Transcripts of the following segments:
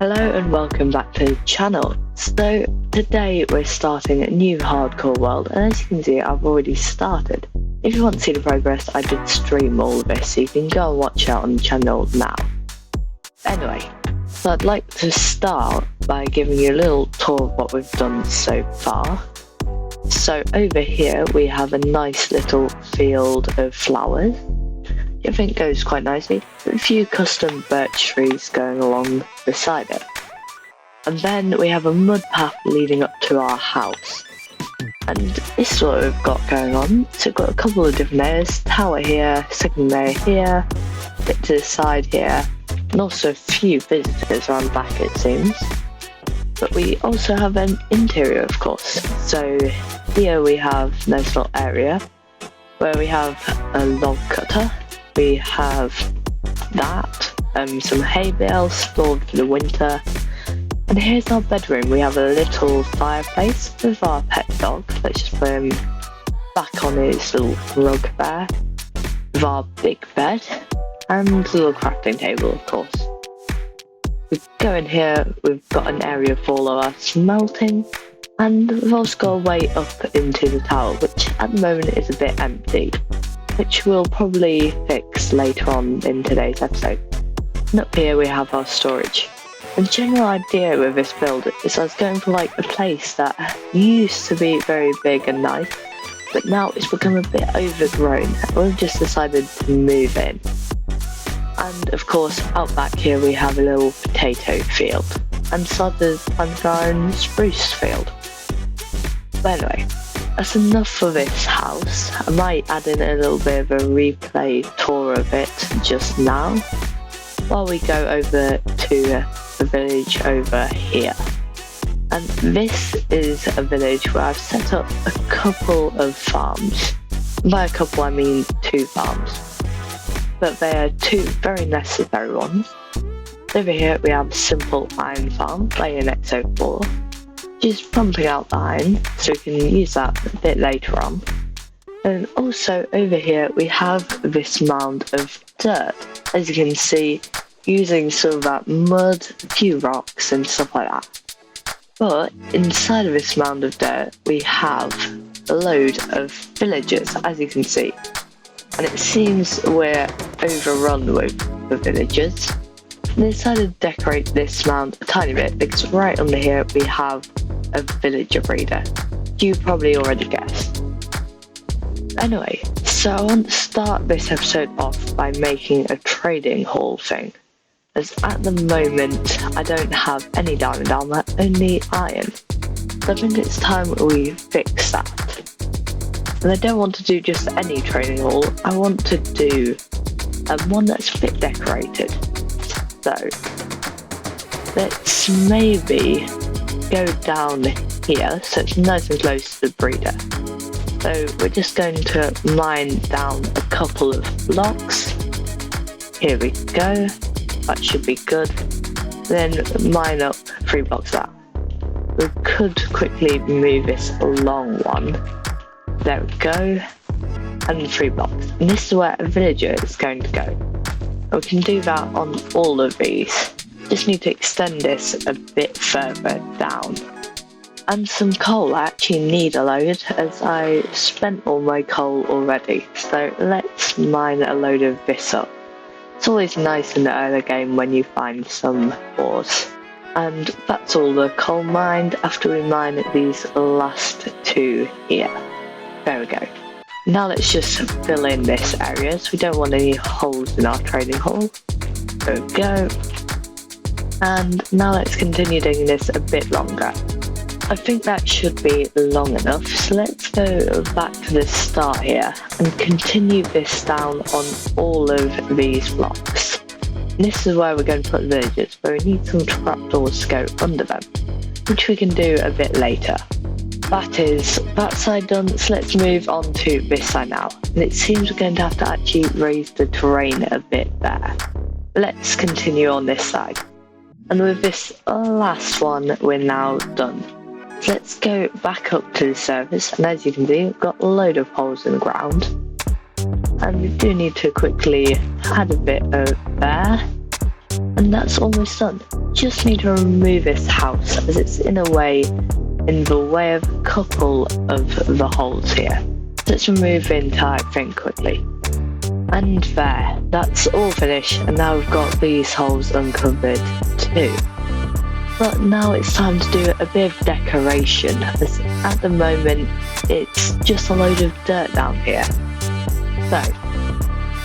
Hello and welcome back to the channel. So today we're starting a new hardcore world, and as you can see I've already started. If you want to see the progress, I did stream all of this, so you can go and watch it on the channel now. Anyway, so I'd like to start by giving you a little tour of what we've done so far. So over here we have a nice little field of flowers. I think goes quite nicely, with a few custom birch trees going along beside it. And then we have a mud path leading up to our house. And this is what we've got going on. So we've got a couple of different layers, tower here, second layer here, a bit to the side here, and also a few visitors around the back it seems. But we also have an interior of course. So here we have a nice little area where we have a log cutter. We have that, some hay bales stored for the winter, and here's our bedroom. We have a little fireplace with our pet dog. Let's just put him back on his little rug there, with our big bed, and a little crafting table of course. We go in here, we've got an area for all of our smelting, and we've also got a way up into the tower, which at the moment is a bit empty, which we'll probably fix later on in today's episode. And up here we have our storage. The general idea with this build is I was going for like a place that used to be very big and nice, but now it's become a bit overgrown and we've just decided to move in. And of course out back here we have a little potato field, and beside there's our own spruce field. But anyway, that's enough for this house. I might add in a little bit of a replay tour of it just now, while we go over to the village over here. And this is a village where I've set up a couple of farms. By a couple I mean 2 farms, but they are 2 very necessary ones. Over here we have a simple iron farm by an XO4. Just pumping out the iron, so we can use that a bit later on. And also over here we have this mound of dirt, as you can see, using some of that mud, a few rocks and stuff like that. But inside of this mound of dirt we have a load of villagers, as you can see. And it seems we're overrun with the villagers. And I decided to decorate this mound a tiny bit because right under here we have a villager breeder. You probably already guessed. Anyway, so I want to start this episode off by making a trading hall thing, as at the moment I don't have any diamond armour, only iron. So I think it's time we fix that. And I don't want to do just any trading hall, I want to do one that's a bit decorated. So let's maybe go down here so it's nice and close to the breeder. So we're just going to mine down a couple of blocks. Here we go, that should be good. Then mine up 3 blocks of that. We could quickly move this along one. There we go, and 3 blocks. And this is where a villager is going to go. We can do that on all of these. Just need to extend this a bit further down. And some coal. I actually need a load as I spent all my coal already. So let's mine a load of this up. It's always nice in the early game when you find some ores. And that's all the coal mined after we mine these last 2 here. There we go. Now let's just fill in this area, so we don't want any holes in our trading hall. There we go. And now let's continue doing this a bit longer. I think that should be long enough, so let's go back to the start here and continue this down on all of these blocks. And this is where we're going to put villagers, but we need some trapdoors to go under them, which we can do a bit later. That is that side done, so let's move on to this side now. And it seems we're going to have to actually raise the terrain a bit there. Let's continue on this side. And with this last one, we're now done. So let's go back up to the surface, and as you can see, we've got a load of holes in the ground. And we do need to quickly add a bit of there. And that's almost done. just need to remove this house as it's in the way of a couple of the holes here. Let's remove the entire thing quickly. And there, that's all finished, and now we've got these holes uncovered too. But now it's time to do a bit of decoration, as at the moment it's just a load of dirt down here. So,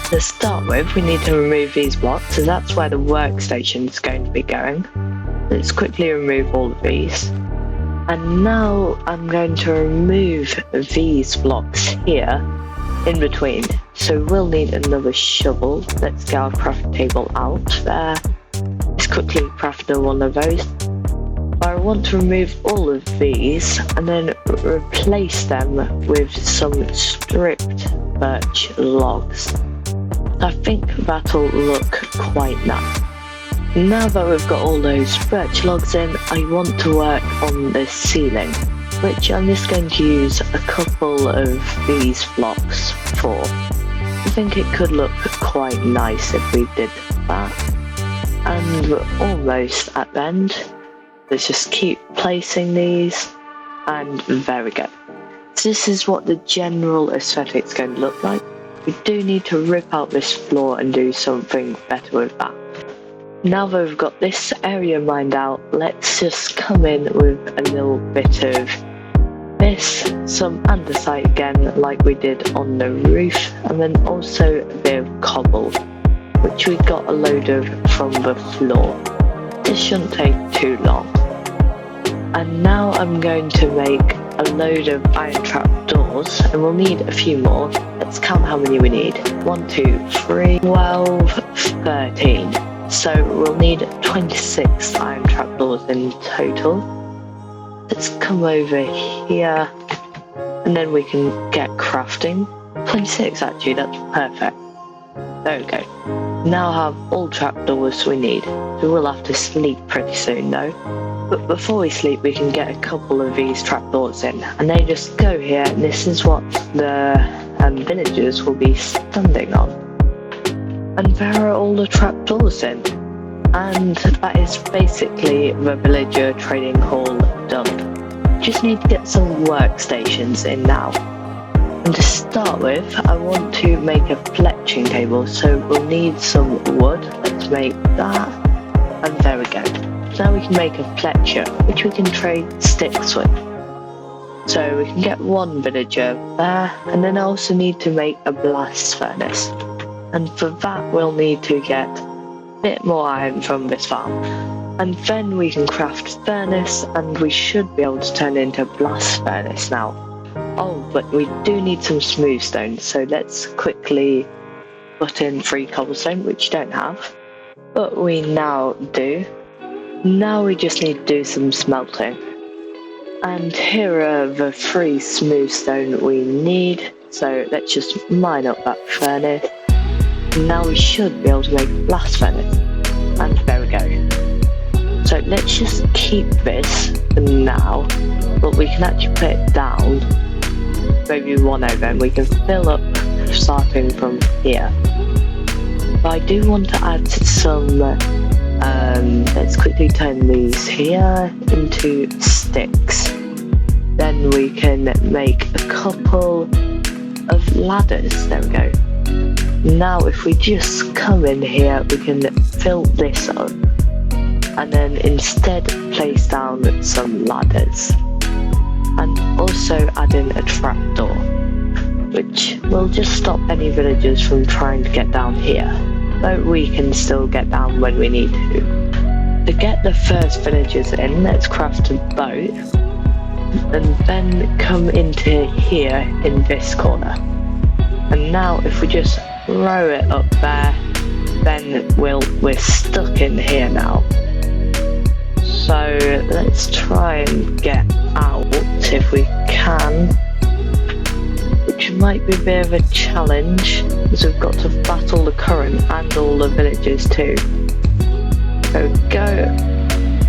to start with, we need to remove these blocks, as that's where the workstation is going to be going. Let's quickly remove all of these. And now I'm going to remove these blocks here in between. So we'll need another shovel. Let's get our crafting table out there. Let's quickly craft one of those. I want to remove all of these and then replace them with some stripped birch logs. I think that'll look quite nice. Now that we've got all those birch logs in, I want to work on the ceiling, which I'm just going to use a couple of these blocks for. I think it could look quite nice if we did that. And we're almost at the end. Let's just keep placing these, and there we go. So this is what the general aesthetic's going to look like. We do need to rip out this floor and do something better with that. Now that we've got this area mined out, let's just come in with a little bit of this, some andesite again like we did on the roof, and then also a bit of cobble, which we got a load of from the floor. This shouldn't take too long. And now I'm going to make a load of iron trap doors, and we'll need a few more. Let's count how many we need. 1, 2, 3, 12, 13. So we'll need 26 iron trap doors in total. Let's come over here, and then we can get crafting. 26 actually, that's perfect. There we go. Now have all trapdoors we need. We will have to sleep pretty soon though. But before we sleep, we can get a couple of these trapdoors in, and they just go here, and this is what the villagers will be standing on. And there are all the trapdoors in. And that is basically the villager trading hall done. Just need to get some workstations in now. And to start with, I want to make a fletching table, so we'll need some wood. Let's make that, and there we go. Now we can make a fletcher, which we can trade sticks with. So we can get one villager there, and then I also need to make a blast furnace. And for that we'll need to get a bit more iron from this farm. And then we can craft furnace, and we should be able to turn into a blast furnace now. Oh, but we do need some smooth stone, so let's quickly put in 3 cobblestone, which you don't have. But we now do. Now we just need to do some smelting. And here are the 3 smooth stone we need, so let's just mine up that furnace. Now we should be able to make a blast furnace, and there we go. So let's just keep this for now, but we can actually put it down, maybe 1 over, and we can fill up starting from here. But I do want to add some, let's quickly turn these here into sticks. Then we can make a couple of ladders, there we go. Now if we just come in here, we can fill this up, and then instead place down some ladders, and also add in a trapdoor, which will just stop any villagers from trying to get down here, but we can still get down when we need to. To get the first villagers in, let's craft a boat, and then come into here in this corner. And now if we just row it up there, then we're stuck in here now. So let's try and get out if we can, which might be a bit of a challenge, because we've got to battle the current and all the villagers too. So go,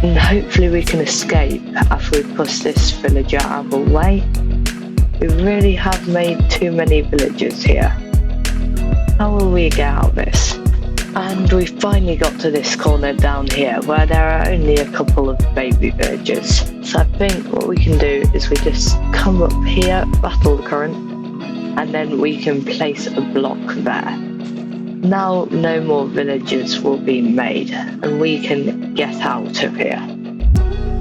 and hopefully we can escape after we push this villager out of the way. We really have made too many villagers here. How will we get out of this? And we finally got to this corner down here where there are only a couple of baby villagers. So I think what we can do is we just come up here, battle the current, and then we can place a block there. Now no more villagers will be made and we can get out of here.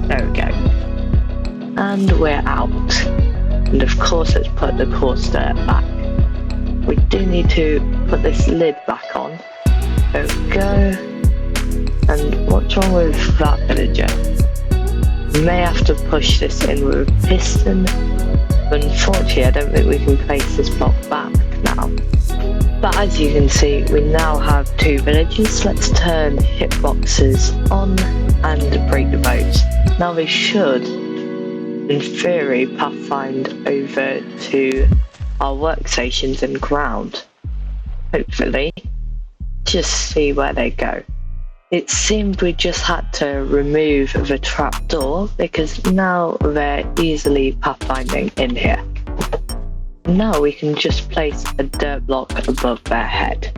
There we go. And we're out. And of course let's put the coaster back. We do need to put this lid back on. There we go. And what's wrong with that villager? We may have to push this in with a piston. But unfortunately, I don't think we can place this block back now. But as you can see, we now have 2 villagers. Let's turn hitboxes on and break the boats. Now they should, in theory, pathfind over to our workstations and ground. Hopefully. Just see where they go. It seemed we just had to remove the trapdoor because now they're easily pathfinding in here. Now we can just place a dirt block above their head.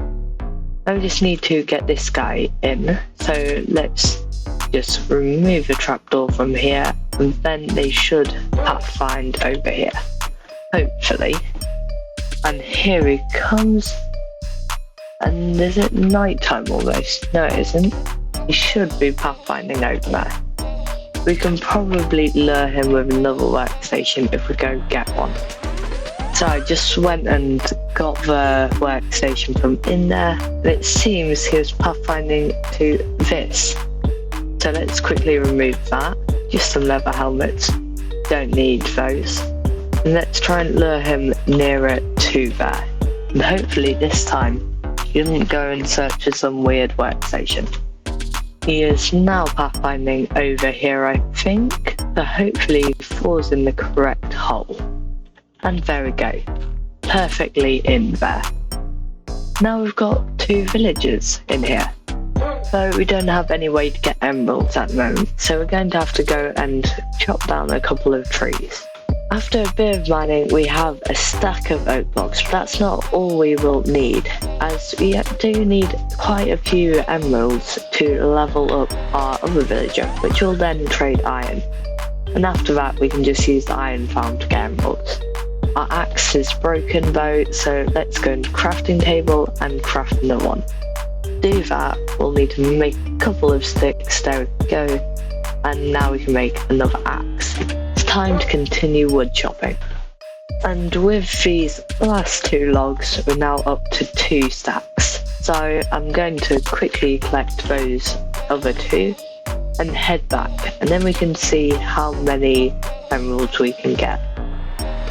Now we just need to get this guy in, so let's just remove the trapdoor from here and then they should pathfind over here. Hopefully. And here he comes. And is it nighttime almost? No, it isn't. He should be pathfinding over there. We can probably lure him with another workstation if we go get one. So I just went and got the workstation from in there. And it seems he was pathfinding to this. So let's quickly remove that. Just some leather helmets. Don't need those. And let's try and lure him nearer to there. And hopefully this time he didn't go in search of some weird workstation. He is now pathfinding over here, I think, so hopefully he falls in the correct hole. And there we go, perfectly in there. Now we've got 2 villagers in here, so we don't have any way to get emeralds at the moment, so we're going to have to go and chop down a couple of trees. After a bit of mining, we have a stack of oak blocks, but that's not all we will need, as we do need quite a few emeralds to level up our other villager, which will then trade iron. And after that, we can just use the iron farm to get emeralds. Our axe is broken though, so let's go into crafting table and craft another one. To do that, we'll need to make a couple of sticks, there we go, and now we can make another axe. Time to continue wood chopping. And with these last 2 logs, we're now up to 2 stacks. So I'm going to quickly collect those other 2 and head back, and then we can see how many emeralds we can get.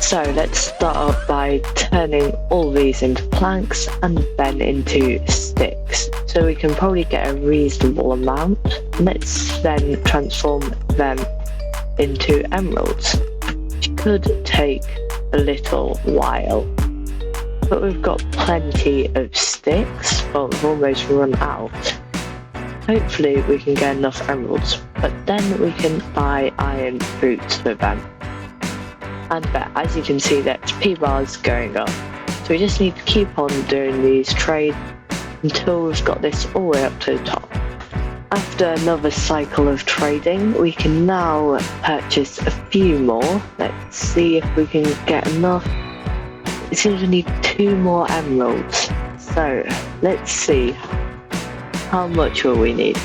So let's start off by turning all these into planks and then into sticks. So we can probably get a reasonable amount. Let's then transform them into emeralds, which could take a little while, but we've got plenty of sticks, but we've almost run out. Hopefully we can get enough emeralds, but then we can buy iron boots for them. And there, as you can see, the XP bar is going up, so we just need to keep on doing these trades until we've got this all the way up to the top. After another cycle of trading, we can now purchase a few more. Let's see if we can get enough. It seems we need 2 more emeralds. So let's see, how much will we need?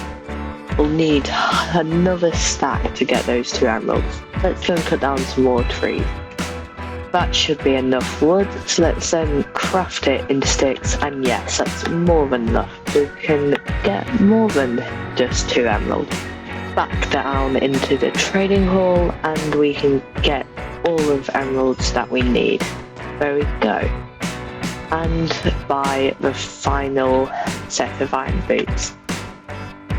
We'll need another stack to get those 2 emeralds. Let's go and cut down some more trees. That should be enough wood, so let's then craft it into sticks, and yes, that's more than enough. We can get more than just 2 emeralds. Back down into the trading hall, and we can get all of the emeralds that we need. There we go. And buy the final set of iron boots.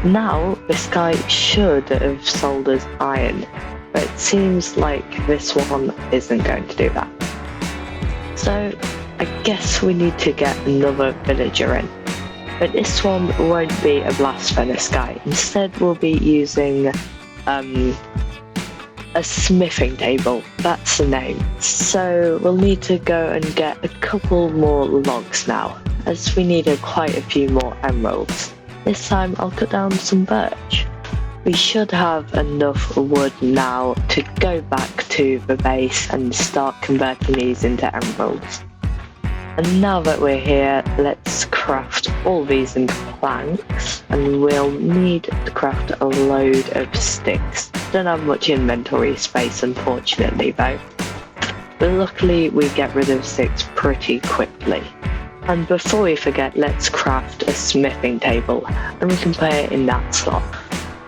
Now, this guy should have sold us iron, but it seems like this one isn't going to do that. So I guess we need to get another villager in. But this one won't be a blast furnace guy. Instead we'll be using a smithing table. That's the name. So we'll need to go and get a couple more logs now. as we needed quite a few more emeralds. This time I'll cut down some birch. We should have enough wood now to go back to the base and start converting these into emeralds. And now that we're here, let's craft all these into planks, and we'll need to craft a load of sticks. Don't have much inventory space unfortunately though, but luckily we get rid of sticks pretty quickly. And before we forget, let's craft a smithing table, and we can put it in that slot.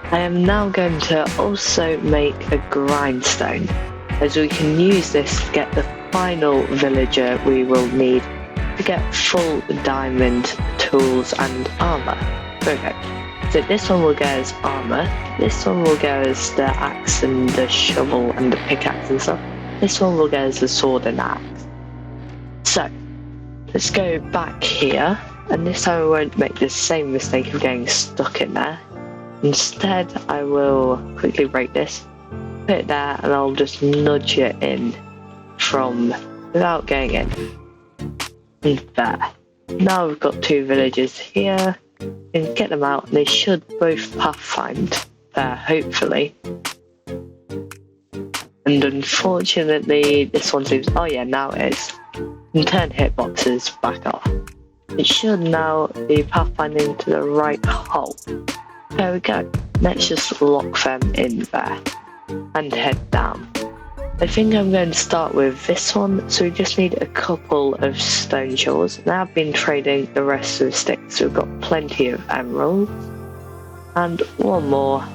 I am now going to also make a grindstone, as we can use this to get the final villager we will need to get full diamond tools and armour. Okay, so this one will go as armour, this one will go as the axe and the shovel and the pickaxe and stuff, this one will go as the sword and axe. So, let's go back here, and this time I won't make the same mistake of getting stuck in there. Instead, I will quickly break this, put it there, and I'll just nudge it in from without getting in. And there. Now we've got two villagers here, and get them out, and they should both pathfind there, hopefully. And unfortunately, this one seems, oh yeah, now it is. And turn hitboxes back off. It should now be pathfinding to the right hole. There we go. Let's just lock them in there and head down. I think I'm going to start with this one, so we just need a couple of stone shovels. Now I've been trading the rest of the sticks, so we've got plenty of emeralds. And one more,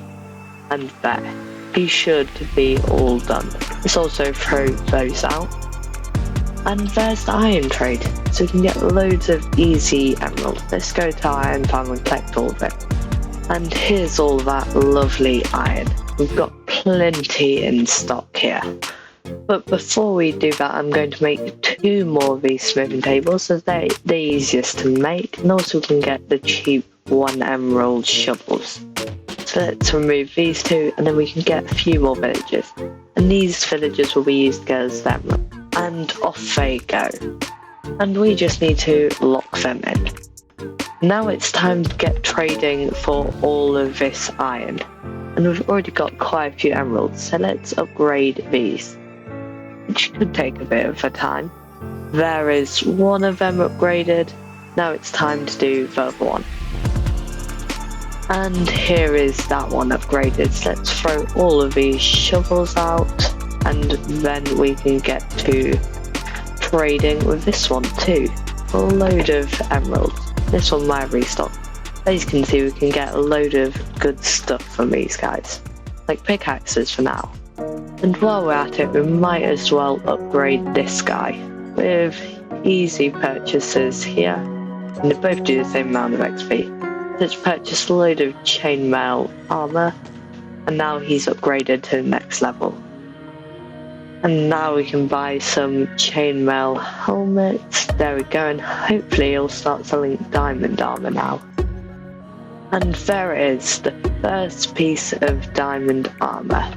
and there. You should be all done. Let's also throw those out. And there's the iron trade, so we can get loads of easy emeralds. Let's go to our iron farm and collect all of it. And here's all that lovely iron. We've got plenty in stock here. But before we do that, I'm going to make 2 more of these smithing tables, as they're the easiest to make, and also we can get the cheap 1 emerald shovels. So let's remove these 2, and then we can get a few more villagers. And these villagers will be used as emeralds. And off they go. And we just need to lock them in. Now it's time to get trading for all of this iron. And we've already got quite a few emeralds, so let's upgrade these, which could take a bit of a time. There is one of them upgraded. Now it's time to do the other one. And here is that one upgraded. So let's throw all of these shovels out, and then we can get to trading with this one too. A load of emeralds. This one might restock. As you can see, we can get a load of good stuff from these guys, like pickaxes for now. And while we're at it, we might as well upgrade this guy with easy purchases here, and they both do the same amount of XP. Let's purchase a load of chainmail armor, and now he's upgraded to the next level. And now we can buy some chainmail helmets. There we go, and hopefully he'll start selling diamond armor now. And there it is, the first piece of diamond armor.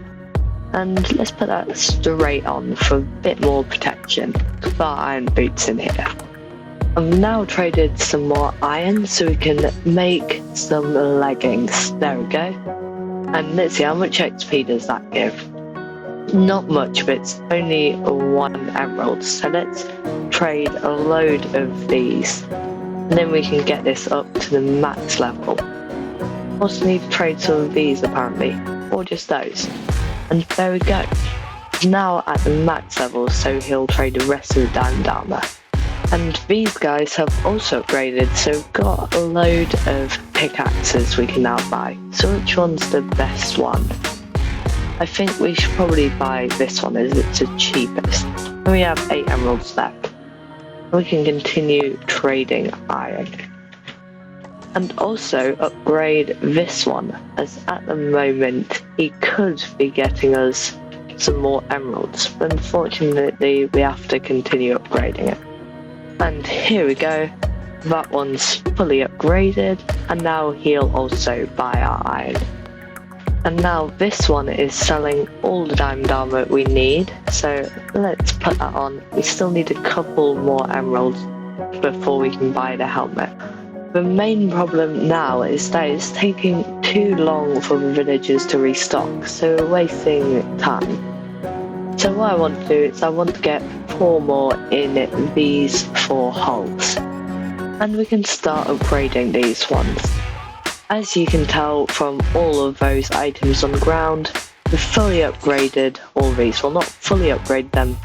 And let's put that straight on for a bit more protection. Put our iron boots in here. I've now traded some more iron so we can make some leggings. There we go. And let's see, how much XP does that give? Not much, but it's only 1 emerald. So let's trade a load of these. And then we can get this up to the max level. Also need to trade some of these apparently, or just those. And there we go. Now at the max level, so he'll trade the rest of the diamond armor. And these guys have also upgraded, so we've got a load of pickaxes we can now buy. So which one's the best one? I think we should probably buy this one as it's the cheapest. And we have 8 emeralds left. We can continue trading iron. And also upgrade this one, as at the moment he could be getting us some more emeralds, but unfortunately we have to continue upgrading it. And here we go, that one's fully upgraded, and now he'll also buy our iron. And now this one is selling all the diamond armor we need, so let's put that on. We still need a couple more emeralds, before we can buy the helmet. The main problem now is that it's taking too long for the villagers to restock, so we're wasting time. So what I want to do is I want to get 4 more in these 4 holes. And we can start upgrading these ones. As you can tell from all of those items on the ground, we've fully upgraded all these. Well, not fully upgraded them.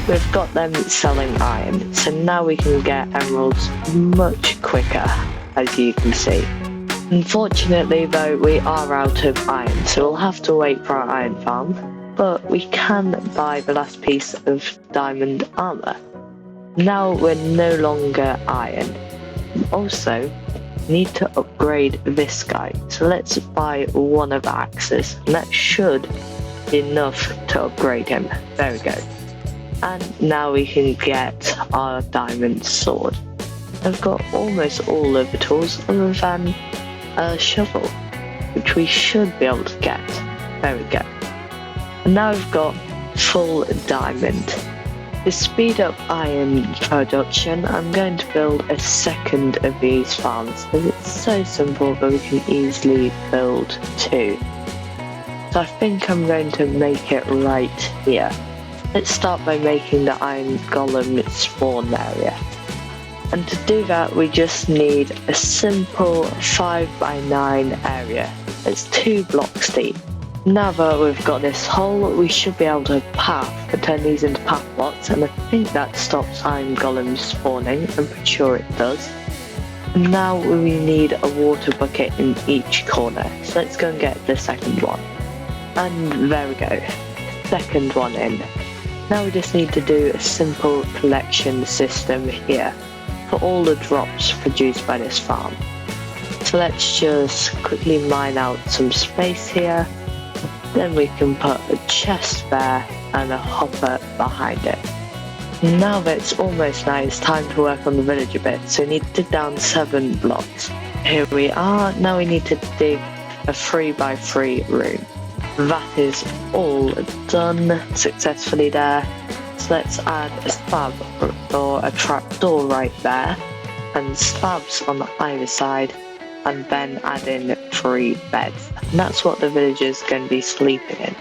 We've got them selling iron, so now we can get emeralds much quicker, as you can see. Unfortunately though, we are out of iron, so we'll have to wait for our iron farm, but we can buy the last piece of diamond armour. Now we're no longer iron. Also, we need to upgrade this guy, so let's buy one of the axes, and that should be enough to upgrade him. There we go. And now we can get our diamond sword. I've got almost all of the tools other than a shovel, which we should be able to get. There we go. And now I've got full diamond. To speed up iron production, I'm going to build a second of these farms, because it's so simple that we can easily build 2. So I think I'm going to make it right here. Let's start by making the iron golem spawn area. And to do that, we just need a simple 5x9 area. It's 2 blocks deep. Now that we've got this hole, we should be able to turn these into path blocks, and I think that stops iron golems spawning. I'm pretty sure it does. And now we need a water bucket in each corner, so let's go and get the second one. And there we go, second one in. Now we just need to do a simple collection system here for all the drops produced by this farm. So let's just quickly mine out some space here. Then we can put a chest there and a hopper behind it. Now that it's almost night, it's time to work on the village a bit, so we need to dig down 7 blocks. Here we are. Now we need to dig a 3x3 room. That is all done successfully there. So let's add a slab or a trapdoor right there, and slabs on either side, and then add in 3 beds. And that's what the villagers are going to be sleeping in.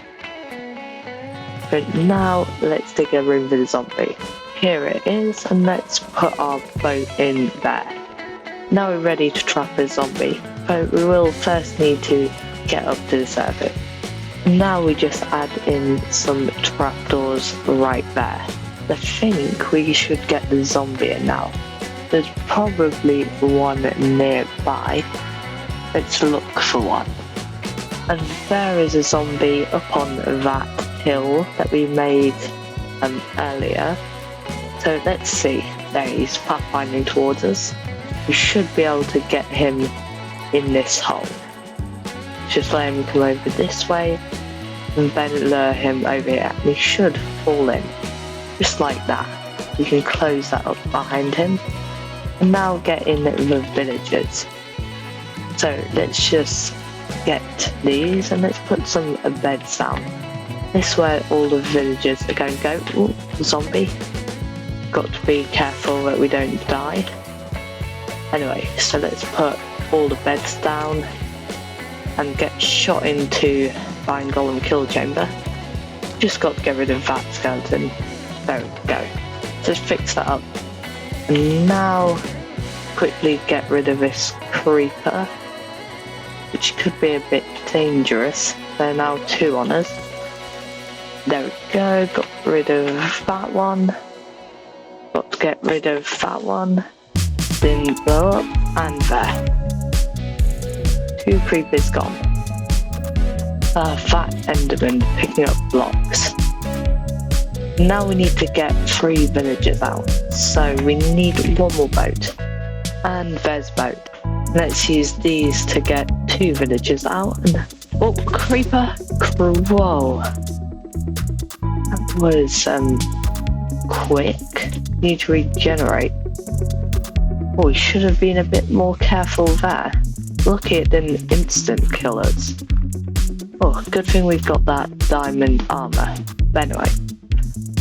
But now let's dig a room for the zombie. Here it is, and let's put our boat in there. Now we're ready to trap a zombie, but we will first need to get up to the surface. Now we just add in some trapdoors right there. I think we should get the zombie in now. There's probably one nearby. Let's look for one. And there is a zombie up on that hill that we made earlier. So let's see. There he's pathfinding towards us. We should be able to get him in this hole. Just let him come over this way, and then lure him over here. And he should fall in. Just like that. We can close that up behind him. And now get in the villagers. So let's just get these, and let's put some beds down. This way all the villagers are going to go. Ooh, zombie. Got to be careful that we don't die. Anyway, so let's put all the beds down and get shot into Iron Golem kill chamber. Just got to get rid of that skeleton. There we go. Just fix that up. And now quickly get rid of this creeper, which could be a bit dangerous. There are now 2 on us. There we go, got rid of that one. Got to get rid of that one. Didn't blow up, and there. 2 creepers gone. Fat Enderman picking up blocks. Now we need to get 3 villagers out, so we need 1 more boat. And there's a boat. Let's use these to get 2 villagers out. And, oh, creeper! Whoa. That was quick. Need to regenerate. Oh, we should have been a bit more careful there. Lucky it didn't instant kill us. Oh, good thing we've got that diamond armour. But anyway,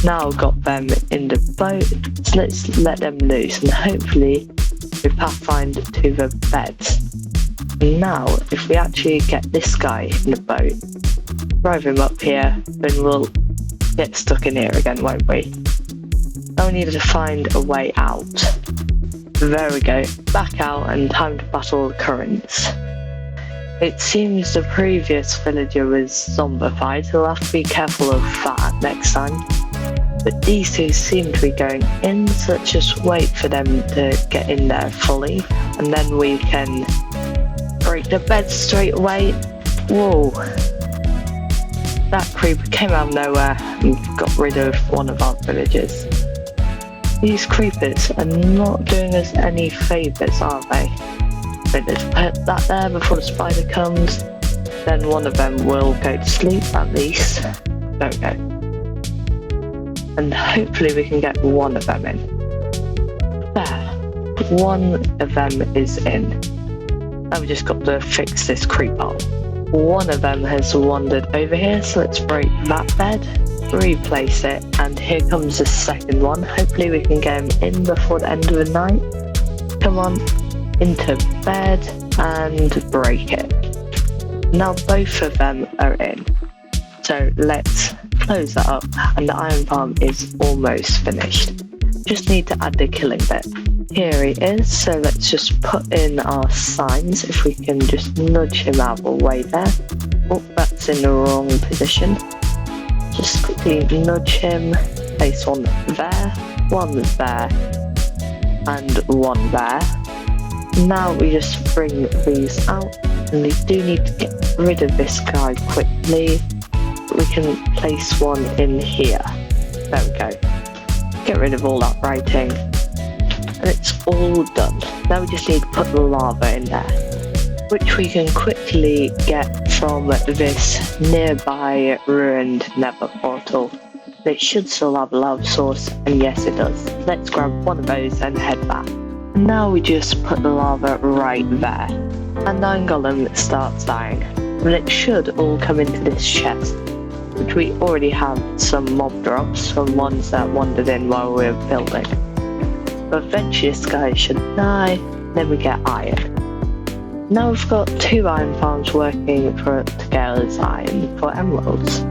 Now I've got them in the boat, so let's let them loose and hopefully we pathfind to the beds. Now, if we actually get this guy in the boat, drive him up here, then we'll get stuck in here again, won't we? Now we need to find a way out. There we go, back out and time to battle the currents. It seems the previous villager was zombified, so we'll have to be careful of that next time. But these two seem to be going in, so let's just wait for them to get in there fully, and then we can break the bed straight away. Whoa. That creeper came out of nowhere and got rid of one of our villagers. These creepers are not doing us any favours, are they? So let's put that there before the spider comes. Then one of them will go to sleep at least. There we go. And hopefully we can get one of them in. There. One of them is in. Now we just got to fix this creep hole. One of them has wandered over here, so let's break that bed, replace it, and here comes the second one. Hopefully we can get him in before the end of the night. Come on, into bed and break it. Now both of them are in. So let's close that up, and the iron farm is almost finished. Just need to add the killing bit. Here he is, so let's just put in our signs. If we can just nudge him out of the way there. Oh, that's in the wrong position. Just quickly nudge him, place one there, and one there. Now we just bring these out, and we do need to get rid of this guy quickly. We can place one in here. There we go. Get rid of all that writing. And it's all done. Now we just need to put the lava in there, which we can quickly get from this nearby ruined nether portal. It should still have a lava source, and yes it does. Let's grab one of those and head back. Now we just put the lava right there. And Iron Golem starts dying. And it should all come into this chest, which we already have some mob drops from ones that wandered in while we were building. But eventually this guy should die, then we get iron. Now we've got 2 iron farms working to get us iron for emeralds.